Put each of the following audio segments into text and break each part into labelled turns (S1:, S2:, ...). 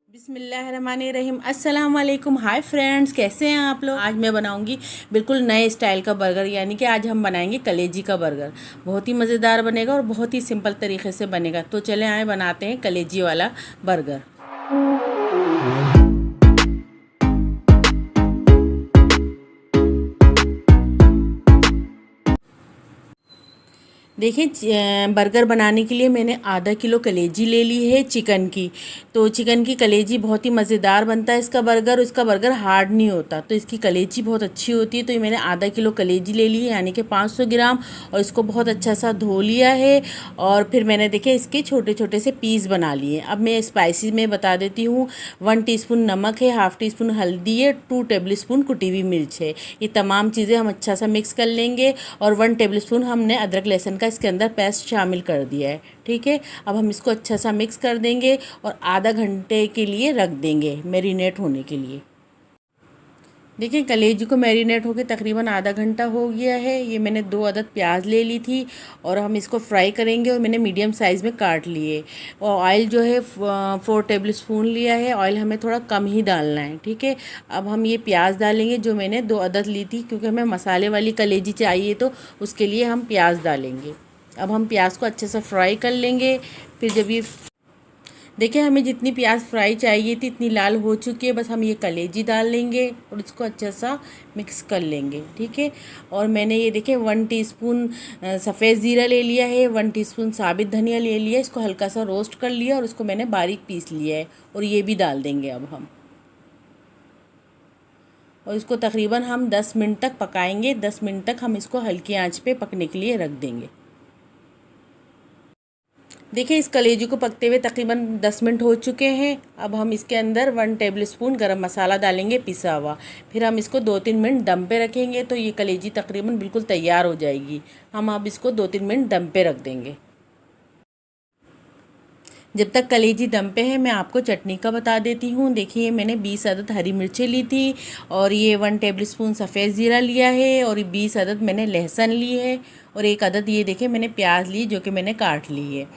S1: बिस्मिल्लाहिर्रहमानिर्रहीम। अस्सलाम वालेकुम। हाय फ्रेंड्स, कैसे हैं आप लोग। आज मैं बनाऊंगी बिल्कुल नए स्टाइल का बर्गर, यानी कि आज हम बनाएंगे कलेजी का बर्गर। बहुत ही मज़ेदार बनेगा और बहुत ही सिंपल तरीके से बनेगा। तो चले आए बनाते हैं कलेजी वाला बर्गर। देखिए, बर्गर बनाने के लिए मैंने आधा किलो कलेजी ले ली है चिकन की। तो चिकन की कलेजी बहुत ही मज़ेदार बनता है इसका बर्गर। इसका बर्गर हार्ड नहीं होता, तो इसकी कलेजी बहुत अच्छी होती है। तो ये मैंने आधा किलो कलेजी ले ली है, यानी कि 500 ग्राम। और इसको बहुत अच्छा सा धो लिया है। और फिर मैंने देखे इसके छोटे छोटे से पीस बना लिए। अब मैं स्पाइसी में बता देती हूँ। 1 टीस्पून नमक है, हाफ़ टी स्पून हल्दी है, 2 टेबल स्पून कुटी हुई मिर्च है। ये तमाम चीज़ें हम अच्छा सा मिक्स कर लेंगे। और 1 टेबल स्पून हमने अदरक लहसुन का इसके अंदर पेस्ट शामिल कर दिया है। ठीक है, अब हम इसको अच्छा सा मिक्स कर देंगे और आधा घंटे के लिए रख देंगे मैरिनेट होने के लिए। देखिए, कलेजी को मैरिनेट होके तकरीबन आधा घंटा हो गया है। ये मैंने 2 अदद प्याज ले ली थी और हम इसको फ्राई करेंगे। और मैंने मीडियम साइज़ में काट लिए। और ऑयल जो है 4 टेबल स्पून लिया है। ऑयल हमें थोड़ा कम ही डालना है। ठीक है, अब हम ये प्याज डालेंगे जो मैंने 2 अदद ली थी, क्योंकि हमें मसाले वाली कलेजी चाहिए, तो उसके लिए हम प्याज डालेंगे। अब हम प्याज को अच्छे से फ्राई कर लेंगे। फिर जब ये देखिए, हमें जितनी प्याज फ्राई चाहिए थी इतनी लाल हो चुकी है। बस हम ये कलेजी डाल लेंगे और इसको अच्छा सा मिक्स कर लेंगे। ठीक है, और मैंने ये देखिए 1 टीस्पून सफ़ेद ज़ीरा ले लिया है, 1 टीस्पून साबित धनिया ले लिया। इसको हल्का सा रोस्ट कर लिया और उसको मैंने बारीक पीस लिया है। और ये भी डाल देंगे अब हम। और इसको तकरीबन हम 10 मिनट तक पकाएंगे। 10 मिनट तक हम इसको हल्की आंच पे पकने के लिए रख देंगे। देखिए, इस कलेजी को पकते हुए तकरीबन 10 मिनट हो चुके हैं। अब हम इसके अंदर 1 टेबल स्पून गरम मसाला डालेंगे पिसा हुआ। फिर हम इसको 2-3 मिनट दम पे रखेंगे, तो ये कलेजी तकरीबन बिल्कुल तैयार हो जाएगी। हम अब इसको 2-3 मिनट दम पे रख देंगे। जब तक कलेजी दम पे है, मैं आपको चटनी का बता देती हूँ। देखिए, मैंने 20 अदद हरी मिर्चें ली थी और ये 1 टेबल स्पून सफ़ेद ज़ीरा लिया है और ये 20 अदद मैंने लहसुन ली है। और 1 अदद ये देखिए मैंने प्याज ली, जो कि मैंने काट ली है।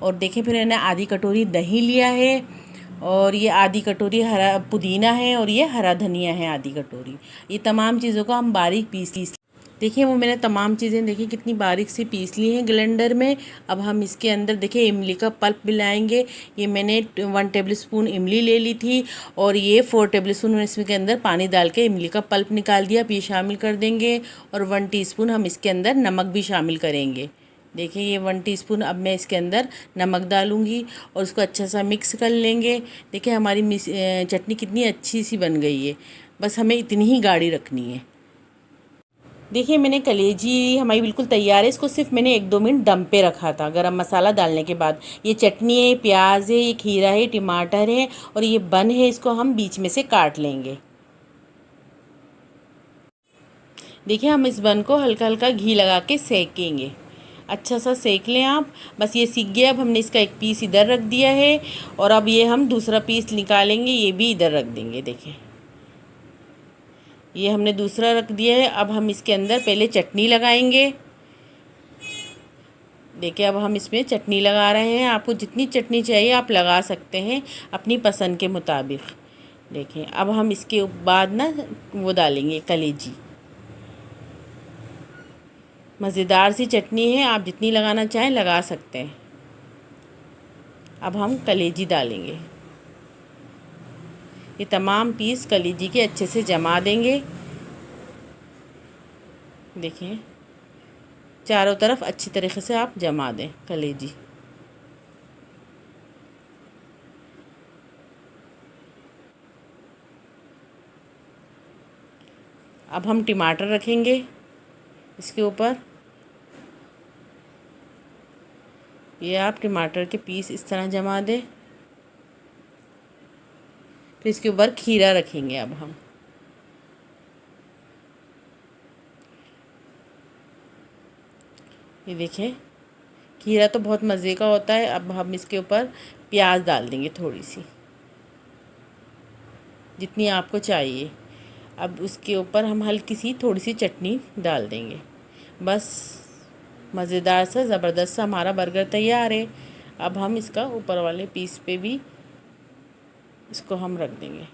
S1: और देखिए, फिर मैंने आधी कटोरी दही लिया है। और ये आधी कटोरी हरा पुदीना है और ये हरा धनिया है आधी कटोरी। ये तमाम चीज़ों को हम बारीक पीस देखिए, वो मैंने तमाम चीज़ें देखिए कितनी बारीक सी पीस ली हैं ग्लेंडर में। अब हम इसके अंदर देखिए इमली का पल्प मिलाएंगे। ये मैंने 1 टेबल स्पून इमली ले ली थी और ये 4 टेबल स्पून इसमें के अंदर पानी डाल के इमली का पल्प निकाल दिया। अब ये शामिल कर देंगे। और 1 टीस्पून हम इसके अंदर नमक भी शामिल करेंगे। देखिए, ये 1 टीस्पून अब मैं इसके अंदर नमक डालूँगी और उसको अच्छा सा मिक्स कर लेंगे। देखिए, हमारी चटनी कितनी अच्छी सी बन गई है। बस हमें इतनी ही गाढ़ी रखनी है। देखिए, मैंने कलेजी हमारी बिल्कुल तैयार है। इसको सिर्फ मैंने 1-2 मिनट दम पे रखा था गरम मसाला डालने के बाद। ये चटनी है, प्याज है, ये खीरा है, टमाटर है और ये बन है। इसको हम बीच में से काट लेंगे। देखिए, हम इस बन को हल्का हल्का घी लगा के सेकेंगे। अच्छा सा सेक लें आप। बस ये सीख गया। अब हमने इसका एक पीस इधर रख दिया है और अब ये हम दूसरा पीस निकालेंगे, ये भी इधर रख देंगे। देखिए, ये हमने दूसरा रख दिया है। अब हम इसके अंदर पहले चटनी लगाएंगे। देखिए, अब हम इसमें चटनी लगा रहे हैं। आपको जितनी चटनी चाहिए आप लगा सकते हैं अपनी पसंद के मुताबिक। देखिए, अब हम इसके बाद ना वो डालेंगे कलेजी। मज़ेदार सी चटनी है, आप जितनी लगाना चाहें लगा सकते हैं। अब हम कलेजी डालेंगे। ये तमाम पीस कलेजी के अच्छे से जमा देंगे। देखिए, चारों तरफ अच्छी तरीके से आप जमा दें कलेजी। अब हम टमाटर रखेंगे इसके ऊपर। ये आप टमाटर के पीस इस तरह जमा दें। फिर इसके ऊपर खीरा रखेंगे। अब हम ये देखिए, खीरा तो बहुत मज़े का होता है। अब हम इसके ऊपर प्याज डाल देंगे, थोड़ी सी, जितनी आपको चाहिए। अब उसके ऊपर हम हल्की सी थोड़ी सी चटनी डाल देंगे। बस मज़ेदार सा ज़बरदस्त सा हमारा बर्गर तैयार है। अब हम इसका ऊपर वाले पीस पे भी इसको हम रख देंगे।